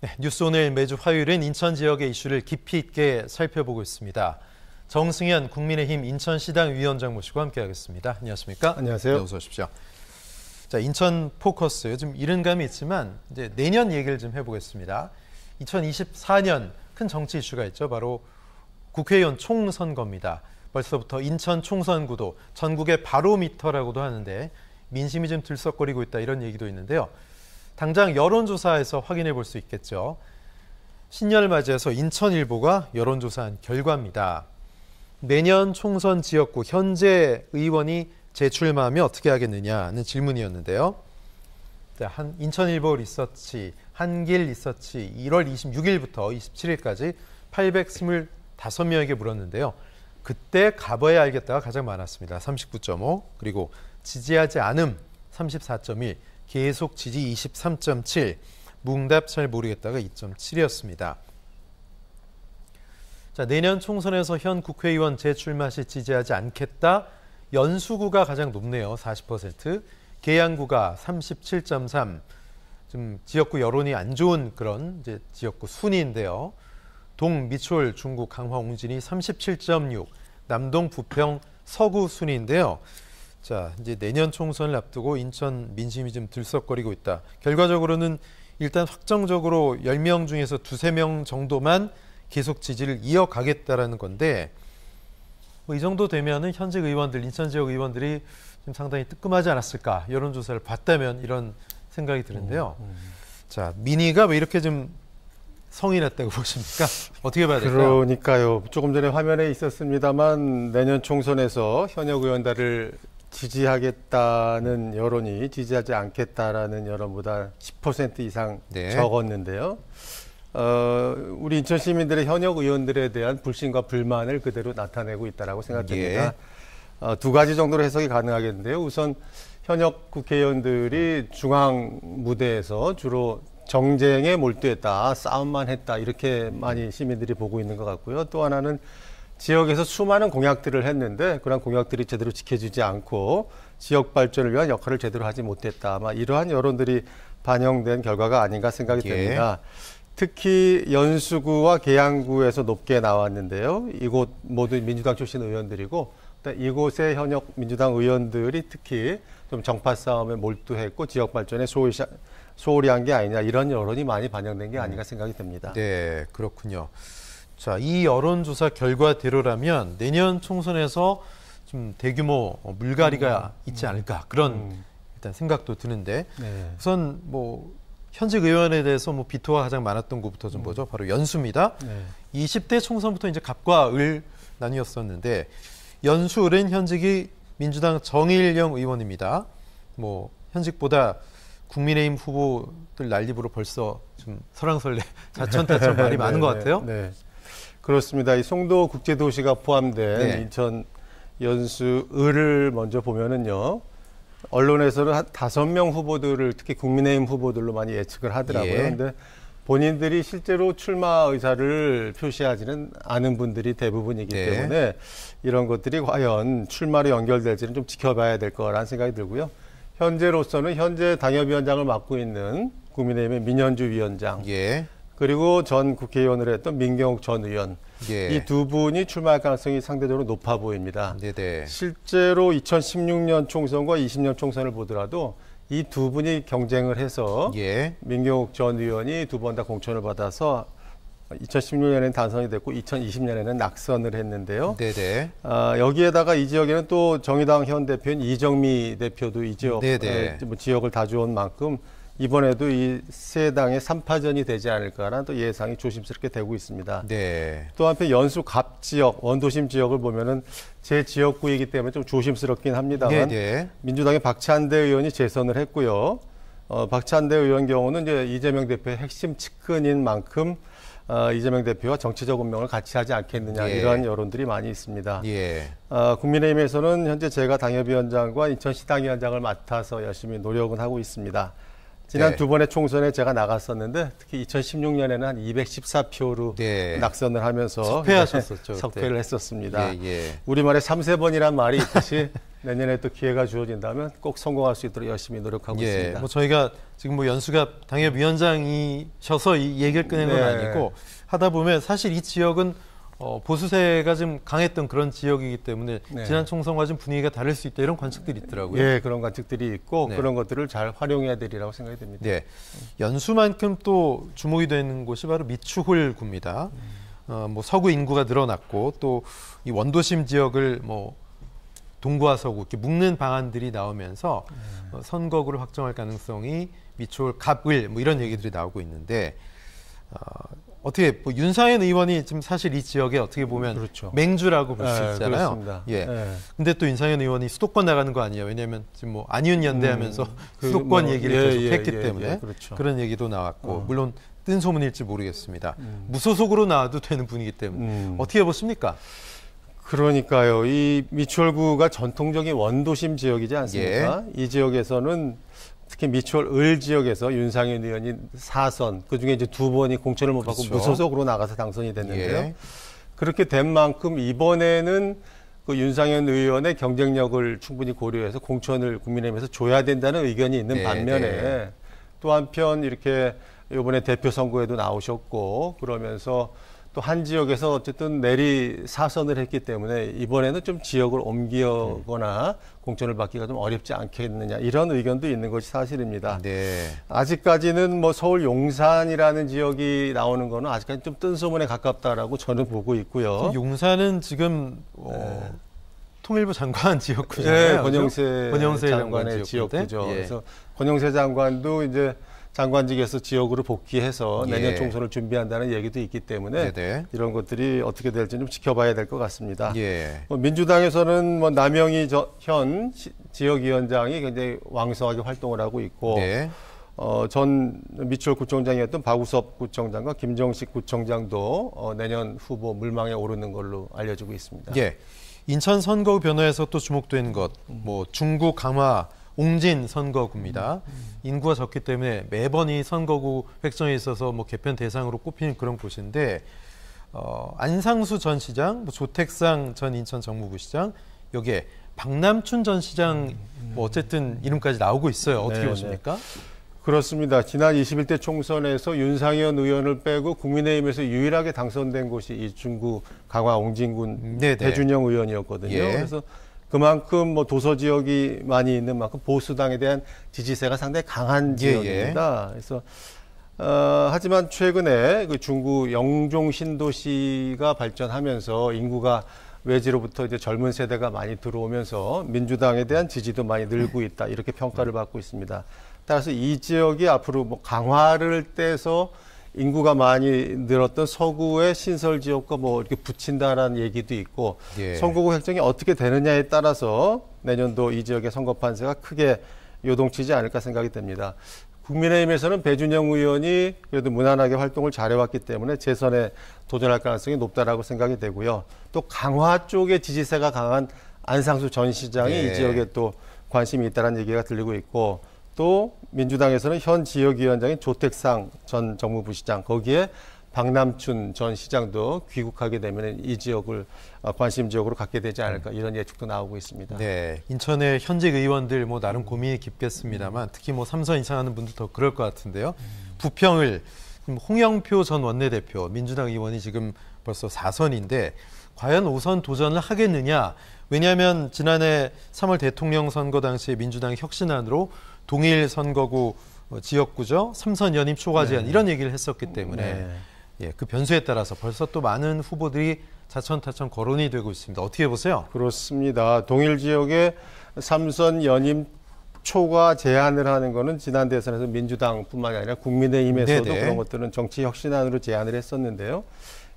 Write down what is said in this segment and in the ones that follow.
네, 뉴스 오늘 매주 화요일은 인천 지역의 이슈를 깊이 있게 살펴보고 있습니다. 정승현 국민의힘 인천시당 위원장 모시고 함께하겠습니다. 안녕하십니까? 안녕하세요. 네, 어서 오십시오. 자, 인천 포커스 좀 이른 감이 있지만 이제 내년 얘기를 좀 해보겠습니다. 2024년 큰 정치 이슈가 있죠. 바로 국회의원 총선거입니다. 벌써부터 인천 총선구도 전국의 바로미터라고도 하는데 민심이 좀 들썩거리고 있다 이런 얘기도 있는데요. 당장 여론조사에서 확인해 볼 수 있겠죠. 신년을 맞이해서 인천일보가 여론조사한 결과입니다. 내년 총선 지역구 현재 의원이 재출마하면 어떻게 하겠느냐는 질문이었는데요. 인천일보 리서치, 한길 리서치 1월 26일부터 27일까지 825명에게 물었는데요. 그때 가봐야 알겠다가 가장 많았습니다. 39.5, 그리고 지지하지 않음 34.1, 계속 지지 23.7, 뭉답 잘 모르겠다가 2.7이었습니다. 자, 내년 총선에서 현 국회의원 재출마 시 지지하지 않겠다. 연수구가 가장 높네요. 40%. 계양구가 37.3. 좀 지역구 여론이 안 좋은 그런 이제 지역구 순위인데요. 동, 미추홀, 중구, 강화, 옹진이 37.6. 남동, 부평, 서구 순위인데요. 자, 이제 내년 총선을 앞두고 인천 민심이 좀 들썩거리고 있다. 결과적으로는 일단 확정적으로 10명 중에서 2~3명 정도만 계속 지지를 이어가겠다라는 건데 뭐 이 정도 되면은 현직 의원들, 인천 지역 의원들이 좀 상당히 뜨끔하지 않았을까. 여론조사를 봤다면 이런 생각이 드는데요. 자, 민의가 왜 이렇게 좀 성이 났다고 보십니까? 어떻게 봐야 될까요? 그러니까요. 조금 전에 화면에 있었습니다만 내년 총선에서 현역 의원들을 지지하겠다는 여론이 지지하지 않겠다라는 여론보다 10% 이상 적었는데요. 우리 인천 시민들의 현역 의원들에 대한 불신과 불만을 그대로 나타내고 있다고 생각됩니다. 두 가지 정도로 해석이 가능하겠는데요. 우선 현역 국회의원들이 중앙 무대에서 주로 정쟁에 몰두했다, 싸움만 했다 이렇게 많이 시민들이 보고 있는 것 같고요. 또 하나는 지역에서 수많은 공약들을 했는데 그런 공약들이 제대로 지켜지지 않고 지역 발전을 위한 역할을 제대로 하지 못했다. 아마 이러한 여론들이 반영된 결과가 아닌가 생각이 됩니다. 특히 연수구와 계양구에서 높게 나왔는데요. 이곳 모두 민주당 출신 의원들이고 이곳의 현역 민주당 의원들이 특히 좀 정파 싸움에 몰두했고 지역 발전에 소홀히 한 게 아니냐 이런 여론이 많이 반영된 게 아닌가 생각이 됩니다. 네, 그렇군요. 자, 이 여론조사 결과대로라면 내년 총선에서 좀 대규모 물갈이가 있지 않을까 그런 일단 생각도 드는데 우선 뭐 현직 의원에 대해서 뭐 비토가 가장 많았던 곳부터 좀 보죠. 바로 연수입니다. 20대 총선부터 이제 갑과 을 나뉘었었는데 연수 을은 현직이 민주당 정일영 의원입니다. 뭐 현직보다 국민의힘 후보들 난립으로 벌써 좀 설왕설래 자천타천 말이 많은 것 같아요. 네. 그렇습니다. 이 송도 국제도시가 포함된 인천 연수 을을 먼저 보면은요. 언론에서는 한 5명 후보들을 특히 국민의힘 후보들로 많이 예측을 하더라고요. 그런데 본인들이 실제로 출마 의사를 표시하지는 않은 분들이 대부분이기 때문에 이런 것들이 과연 출마로 연결될지는 좀 지켜봐야 될 거라는 생각이 들고요. 현재로서는 현재 당협위원장을 맡고 있는 국민의힘의 민현주 위원장 그리고 전 국회의원을 했던 민경욱 전 의원 이 두 분이 출마할 가능성이 상대적으로 높아 보입니다. 실제로 2016년 총선과 20년 총선을 보더라도 이 두 분이 경쟁을 해서 민경욱 전 의원이 2번 다 공천을 받아서 2016년에는 당선이 됐고 2020년에는 낙선을 했는데요. 여기에다가 이 지역에는 또 정의당 현 대표인 이정미 대표도 이 지역 지역을 다 주온 만큼 이번에도 이 세 당의 3파전이 되지 않을까라는 또 예상이 조심스럽게 되고 있습니다. 또 한편 연수 갑 지역, 원도심 지역을 보면은 제 지역구이기 때문에 좀 조심스럽긴 합니다만 민주당의 박찬대 의원이 재선을 했고요. 박찬대 의원 경우는 이제 이재명 대표의 핵심 측근인 만큼 이재명 대표와 정치적 운명을 같이 하지 않겠느냐 이러한 여론들이 많이 있습니다. 국민의힘에서는 현재 제가 당협위원장과 인천시당위원장을 맡아서 열심히 노력은 하고 있습니다. 지난 두 번의 총선에 제가 나갔었는데 특히 2016년에는 한 214표로 낙선을 하면서 석패하셨었죠. 석패를 했었습니다. 우리말에 3~4번이란 말이 있듯이 내년에 또 기회가 주어진다면 꼭 성공할 수 있도록 열심히 노력하고 있습니다. 뭐 저희가 지금 뭐 연수가 당협위원장이셔서 이 얘기를 꺼낸 건 아니고 하다 보면 사실 이 지역은 보수세가 좀 강했던 그런 지역이기 때문에 지난 총선과 좀 분위기가 다를 수 있다 이런 관측들이 있더라고요. 예, 그런 관측들이 있고 그런 것들을 잘 활용해야 되리라고 생각이 됩니다. 네, 연수만큼 또 주목이 되는 곳이 바로 미추홀구입니다. 뭐 서구 인구가 늘어났고 또 이 원도심 지역을 뭐 동구와 서구 이렇게 묶는 방안들이 나오면서 선거구를 확정할 가능성이 미추홀 갑을 뭐 이런 얘기들이 나오고 있는데 어떻게 뭐 윤상현 의원이 지금 사실 이 지역에 어떻게 보면 맹주라고 볼 수 있잖아요. 그렇습니다. 근데 또 윤상현 의원이 수도권 나가는 거 아니에요. 왜냐하면 지금 뭐 안윤 연대하면서 수도권 얘기를 계속 했기 때문에 그런 얘기도 나왔고 물론 뜬 소문일지 모르겠습니다. 무소속으로 나와도 되는 분위기 때문에 어떻게 보십니까? 그러니까요. 이 미추홀구가 전통적인 원도심 지역이지 않습니까? 이 지역에서는 특히 미추홀 을 지역에서 윤상현 의원이 4선, 그중에 이제 2번이 공천을 못 받고 무소속으로 나가서 당선이 됐는데요. 그렇게 된 만큼 이번에는 그 윤상현 의원의 경쟁력을 충분히 고려해서 공천을 국민의힘에서 줘야 된다는 의견이 있는 반면에 또 한편 이렇게 이번에 대표 선거에도 나오셨고 그러면서 또 한 지역에서 어쨌든 내리 4선을 했기 때문에 이번에는 좀 지역을 옮기거나 공천을 받기가 좀 어렵지 않겠느냐 이런 의견도 있는 것이 사실입니다. 아직까지는 뭐 서울 용산이라는 지역이 나오는 거는 아직까지 좀 뜬소문에 가깝다라고 저는 보고 있고요. 용산은 지금 통일부 장관 지역구잖아요. 권영세 장관의 지역구죠. 그래서 권영세 장관도 이제 장관직에서 지역으로 복귀해서 내년 총선을 준비한다는 얘기도 있기 때문에 이런 것들이 어떻게 될지 좀 지켜봐야 될 것 같습니다. 민주당에서는 뭐 남영희 현 지역위원장이 굉장히 왕성하게 활동을 하고 있고 전 미추홀 구청장이었던 박우섭 구청장과 김정식 구청장도 내년 후보 물망에 오르는 걸로 알려지고 있습니다. 인천 선거구 변화에서 또 주목되는 것, 뭐 중구 강화 옹진 선거구입니다. 인구가 적기 때문에 매번 이 선거구 획정에 있어서 뭐 개편 대상으로 꼽히는 그런 곳인데 안상수 전 시장, 뭐 조택상 전 인천 정무부시장, 여기에 박남춘 전 시장 뭐 어쨌든 이름까지 나오고 있어요. 어떻게 보십니까? 그렇습니다. 지난 21대 총선에서 윤상현 의원을 빼고 국민의힘에서 유일하게 당선된 곳이 이 중구 강화 옹진군 배준영 의원이었거든요. 그래서 그만큼 뭐 도서 지역이 많이 있는 만큼 보수당에 대한 지지세가 상당히 강한 지역입니다. 그래서 하지만 최근에 그 중구 영종 신도시가 발전하면서 인구가 외지로부터 이제 젊은 세대가 많이 들어오면서 민주당에 대한 지지도 많이 늘고 있다 이렇게 평가를 받고 있습니다. 따라서 이 지역이 앞으로 뭐 강화를 떼서 인구가 많이 늘었던 서구의 신설 지역과 뭐 이렇게 붙인다라는 얘기도 있고 선거구 획정이 어떻게 되느냐에 따라서 내년도 이 지역의 선거 판세가 크게 요동치지 않을까 생각이 됩니다. 국민의힘에서는 배준영 의원이 그래도 무난하게 활동을 잘해왔기 때문에 재선에 도전할 가능성이 높다라고 생각이 되고요. 또 강화 쪽의 지지세가 강한 안상수 전 시장이 이 지역에 또 관심이 있다는 얘기가 들리고 있고 또 민주당에서는 현 지역위원장인 조택상 전 정무부시장 거기에 박남춘 전 시장도 귀국하게 되면 이 지역을 관심 지역으로 갖게 되지 않을까 이런 예측도 나오고 있습니다. 인천의 현직 의원들 뭐 나름 고민이 깊겠습니다만 특히 뭐 3선 이상하는 분들 더 그럴 것 같은데요. 부평을 홍영표 전 원내대표 민주당 의원이 지금 벌써 4선인데 과연 5선 도전을 하겠느냐. 왜냐하면 지난해 3월 대통령 선거 당시에 민주당이 혁신안으로 동일 선거구 지역구죠. 3선 연임 초과 제한 이런 얘기를 했었기 때문에 그 변수에 따라서 벌써 또 많은 후보들이 자천타천 거론이 되고 있습니다. 어떻게 보세요? 그렇습니다. 동일 지역에 3선 연임 초과 제한을 하는 거는 지난 대선에서 민주당뿐만이 아니라 국민의힘에서도 그런 것들은 정치 혁신안으로 제안을 했었는데요.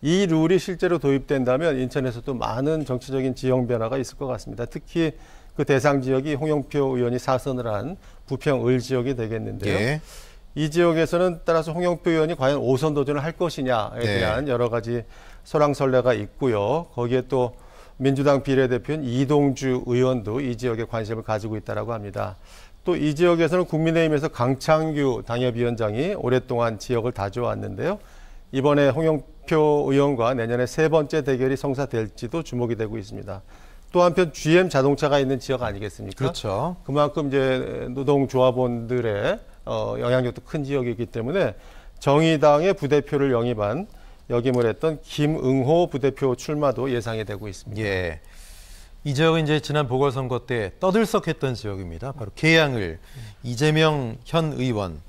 이 룰이 실제로 도입된다면 인천에서도 많은 정치적인 지형 변화가 있을 것 같습니다. 특히 그 대상 지역이 홍영표 의원이 4선을 한 부평 을 지역이 되겠는데요. 이 지역에서는 따라서 홍영표 의원이 과연 5선 도전을 할 것이냐에 대한 여러 가지 설왕설래가 있고요. 거기에 또 민주당 비례대표인 이동주 의원도 이 지역에 관심을 가지고 있다고 합니다. 또 이 지역에서는 국민의힘에서 강창규 당협위원장이 오랫동안 지역을 다져왔는데요. 이번에 홍영표 의원과 내년에 세 번째 대결이 성사될지도 주목이 되고 있습니다. 또 한편 GM 자동차가 있는 지역 아니겠습니까? 그렇죠. 그만큼 이제 노동조합원들의 영향력도 큰 지역이기 때문에 정의당의 부대표를 역임을 했던 김응호 부대표 출마도 예상이 되고 있습니다. 예. 이 지역은 이제 지난 보궐선거 때 떠들썩했던 지역입니다. 바로 계양을 이재명 현 의원,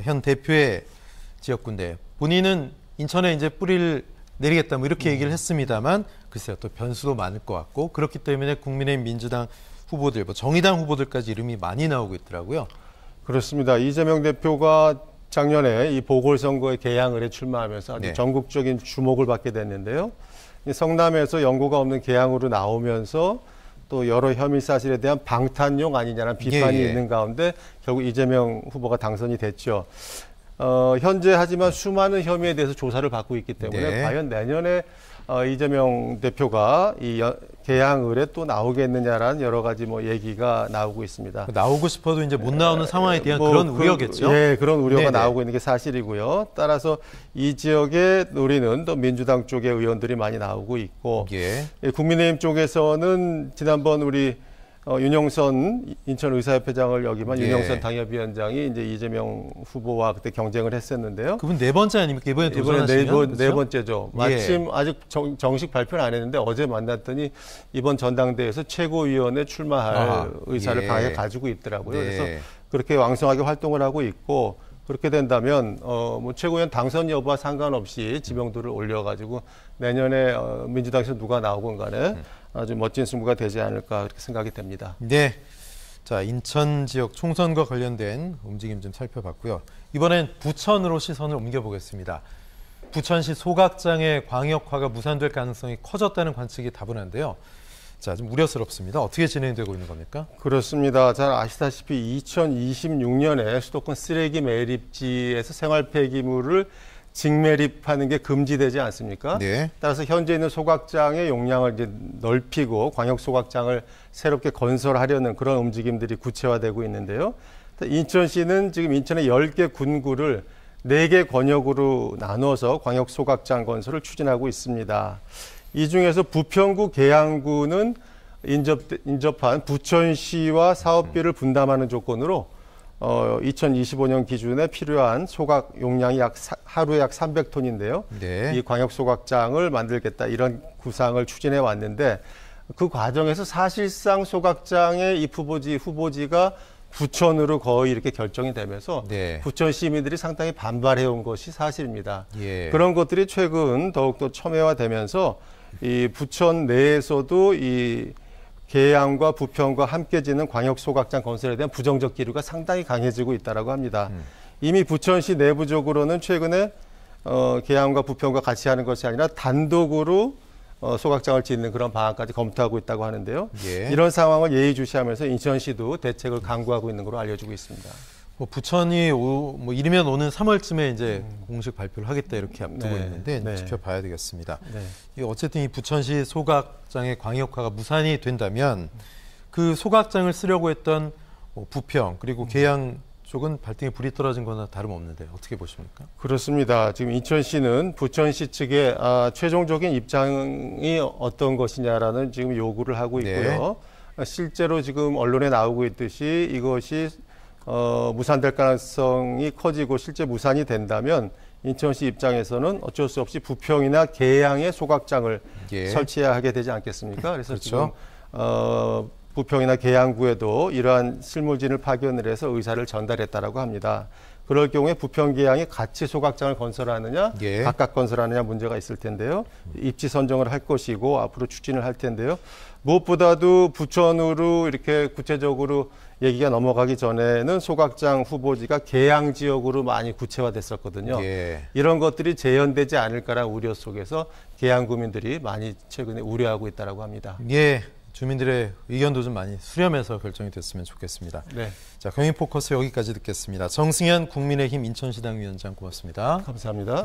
현 대표의 지역군데 본인은 인천에 이제 뿌리를 내리겠다 뭐 이렇게 얘기를 했습니다만 글쎄요 또 변수도 많을 것 같고 그렇기 때문에 국민의힘 민주당 후보들, 뭐 정의당 후보들까지 이름이 많이 나오고 있더라고요. 그렇습니다. 이재명 대표가 작년에 이 보궐선거에 계양을에 출마하면서 아주 전국적인 주목을 받게 됐는데요. 이 성남에서 연고가 없는 계양으로 나오면서 또 여러 혐의 사실에 대한 방탄용 아니냐는 비판이 있는 가운데 결국 이재명 후보가 당선이 됐죠. 현재 하지만 수많은 혐의에 대해서 조사를 받고 있기 때문에 과연 내년에 이재명 대표가 이 계양을에 또 나오겠느냐라는 여러 가지 뭐 얘기가 나오고 있습니다. 나오고 싶어도 이제 못 나오는 상황에 대한 그런 우려겠죠. 예, 그런 우려가 나오고 있는 게 사실이고요. 따라서 이 지역에 노리는 또 민주당 쪽의 의원들이 많이 나오고 있고, 국민의힘 쪽에서는 지난번 우리 윤영선 인천의사협회장을 역임한 윤영선 당협위원장이 이제 이재명 후보와 그때 경쟁을 했었는데요. 그분 네 번째 아닙니까? 이번에 도전하시면? 네 번째죠. 마침 아직 정식 발표는 안 했는데 어제 만났더니 이번 전당대회에서 최고위원에 출마할 의사를 강하게 가지고 있더라고요. 그래서 그렇게 왕성하게 활동을 하고 있고 그렇게 된다면 뭐 최고위원 당선 여부와 상관없이 지명도를 올려가지고 내년에 민주당에서 누가 나오건 간에 아주 멋진 승부가 되지 않을까 그렇게 생각이 됩니다. 네, 자 인천 지역 총선과 관련된 움직임 좀 살펴봤고요. 이번엔 부천으로 시선을 옮겨보겠습니다. 부천시 소각장의 광역화가 무산될 가능성이 커졌다는 관측이 다분한데요. 자, 좀 우려스럽습니다. 어떻게 진행되고 있는 겁니까? 그렇습니다. 잘 아시다시피 2026년에 수도권 쓰레기 매립지에서 생활 폐기물을 직매립하는 게 금지되지 않습니까? 따라서 현재 있는 소각장의 용량을 이제 넓히고 광역 소각장을 새롭게 건설하려는 그런 움직임들이 구체화되고 있는데요. 인천시는 지금 인천의 10개 군구를 4개 권역으로 나눠서 광역 소각장 건설을 추진하고 있습니다. 이 중에서 부평구 계양구는 인접한 부천시와 사업비를 분담하는 조건으로 2025년 기준에 필요한 소각 용량이 하루에 약 300톤인데요. 이 광역 소각장을 만들겠다 이런 구상을 추진해 왔는데 그 과정에서 사실상 소각장의 입 후보지가 부천으로 거의 이렇게 결정이 되면서 부천 시민들이 상당히 반발해 온 것이 사실입니다. 그런 것들이 최근 더욱더 첨예화되면서 이 부천 내에서도 이 계양과 부평과 함께 짓는 광역 소각장 건설에 대한 부정적 기류가 상당히 강해지고 있다고 합니다. 이미 부천시 내부적으로는 최근에 계양과 부평과 같이 하는 것이 아니라 단독으로 소각장을 짓는 그런 방안까지 검토하고 있다고 하는데요. 이런 상황을 예의주시하면서 인천시도 대책을 강구하고 있는 것으로 알려지고 있습니다. 뭐 부천이 뭐 이르면 오는 3월쯤에 이제 공식 발표를 하겠다 이렇게 앞두고 있는데 지켜봐야 되겠습니다. 어쨌든 이 부천시 소각장의 광역화가 무산이 된다면 그 소각장을 쓰려고 했던 부평 그리고 계양 쪽은 발등에 불이 떨어진 거나 다름없는데 어떻게 보십니까? 그렇습니다. 지금 인천시는 부천시 측의 최종적인 입장이 어떤 것이냐라는 지금 요구를 하고 있고요. 실제로 지금 언론에 나오고 있듯이 이것이 무산될 가능성이 커지고 실제 무산이 된다면 인천시 입장에서는 어쩔 수 없이 부평이나 계양에 소각장을 설치해야 하게 되지 않겠습니까? 그래서 지금 부평이나 계양구에도 이러한 실무진을 파견을 해서 의사를 전달했다라고 합니다. 그럴 경우에 부평, 계양이 같이 소각장을 건설하느냐, 각각 건설하느냐 문제가 있을 텐데요. 입지 선정을 할 것이고 앞으로 추진을 할 텐데요. 무엇보다도 부천으로 이렇게 구체적으로 얘기가 넘어가기 전에는 소각장 후보지가 계양 지역으로 많이 구체화됐었거든요. 이런 것들이 재현되지 않을까라는 우려 속에서 계양 구민들이 많이 최근에 우려하고 있다고 합니다. 주민들의 의견도 좀 많이 수렴해서 결정이 됐으면 좋겠습니다. 자, 경인포커스 여기까지 듣겠습니다. 정승현 국민의힘 인천시당 위원장 고맙습니다. 감사합니다.